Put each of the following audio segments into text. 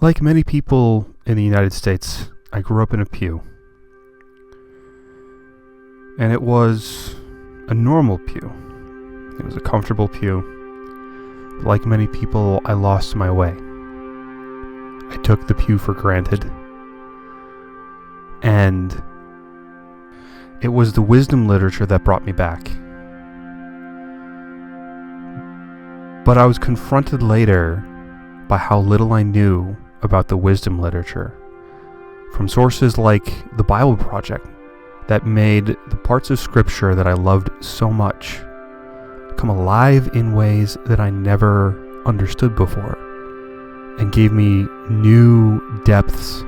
Like many people in the United States, I grew up in a pew. And it was a normal pew. It was a comfortable pew. Like many people, I lost my way. I took the pew for granted. And it was the wisdom literature that brought me back. But I was confronted later by how little I knew about the wisdom literature from sources like the Bible Project that made the parts of Scripture that I loved so much come alive in ways that I never understood before, and gave me new depths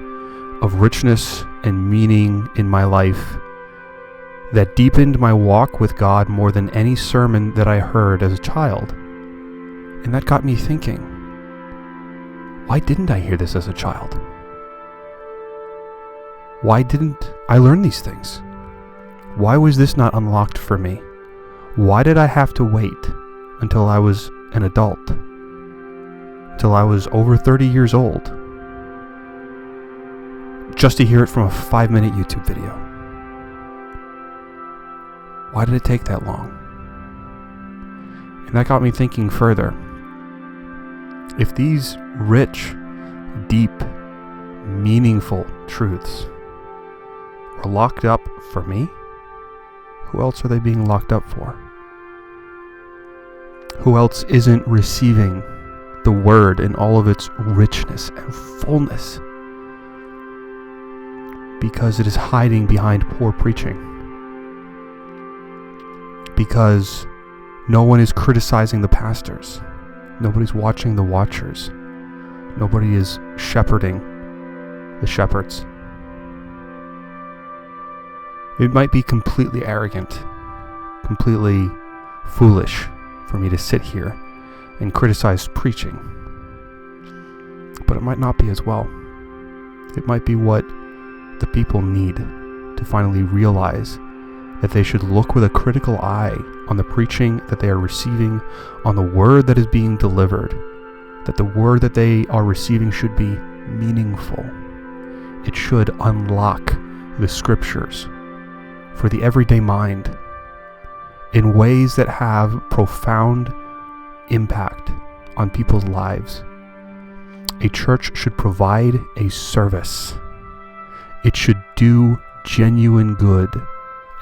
of richness and meaning in my life that deepened my walk with God more than any sermon that I heard as a child. And that got me thinking, why didn't I hear this as a child? Why didn't I learn these things? Why was this not unlocked for me? Why did I have to wait until I was an adult? Till I was over 30 years old? Just to hear it from a 5-minute YouTube video? Why did it take that long? And that got me thinking further. If these rich, deep, meaningful truths are locked up for me, who else are they being locked up for? Who else isn't receiving the word in all of its richness and fullness because it is hiding behind poor preaching? Because no one is criticizing the pastors. Nobody's watching the watchers. Nobody is shepherding the shepherds. It might be completely arrogant, completely foolish for me to sit here and criticize preaching. But it might not be as well. It might be what the people need to finally realize that they should look with a critical eye on the preaching that they are receiving, on the word that is being delivered, that the word that they are receiving should be meaningful. It should unlock the scriptures for the everyday mind in ways that have profound impact on people's lives. A church should provide a service. It should do genuine good,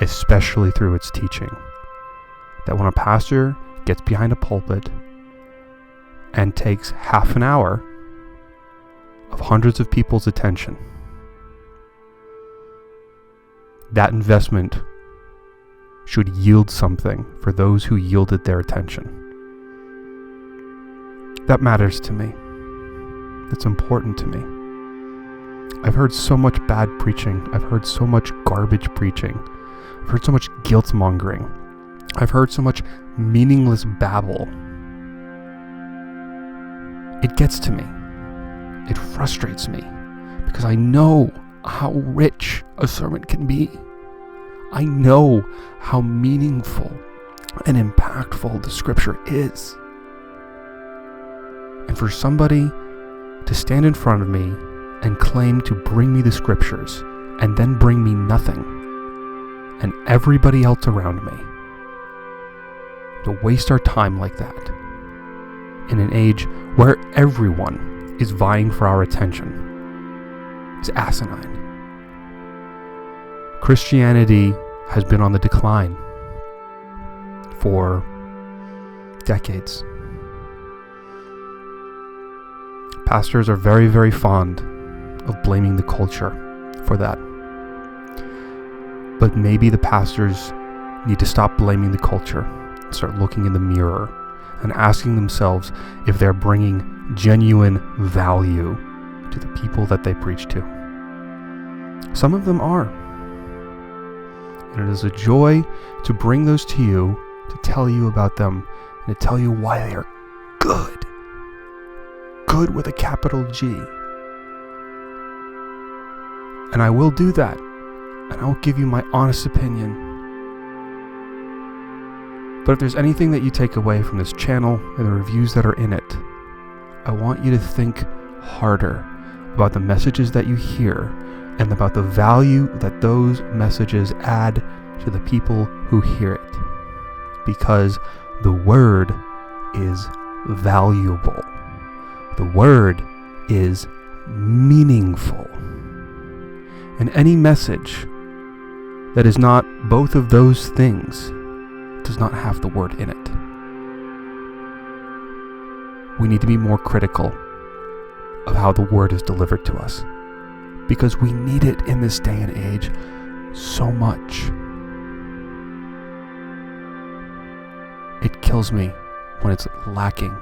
especially through its teaching. That when a pastor gets behind a pulpit and takes half an hour of hundreds of people's attention, that investment should yield something for those who yielded their attention. That matters to me. It's important to me. I've heard so much bad preaching. I've heard so much garbage preaching. I've heard so much guilt-mongering. I've heard so much meaningless babble. It gets to me. It frustrates me because I know how rich a sermon can be. I know how meaningful and impactful the scripture is. And for somebody to stand in front of me and claim to bring me the scriptures and then bring me nothing, and everybody else around me, to waste our time like that in an age where everyone is vying for our attention is asinine. Christianity has been on the decline for decades. Pastors are very, very fond of blaming the culture for that. But maybe the pastors need to stop blaming the culture and start looking in the mirror and asking themselves if they're bringing genuine value to the people that they preach to. Some of them are. And it is a joy to bring those to you, to tell you about them, and to tell you why they are good. Good with a capital G. And I will do that. And I will give you my honest opinion. But if there's anything that you take away from this channel and the reviews that are in it, I want you to think harder about the messages that you hear and about the value that those messages add to the people who hear it. Because the word is valuable. The word is meaningful. And any message that is not both of those things does not have the word in it. We need to be more critical of how the word is delivered to us, because we need it in this day and age so much. It kills me when it's lacking.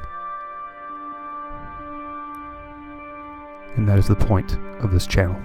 And that is the point of this channel.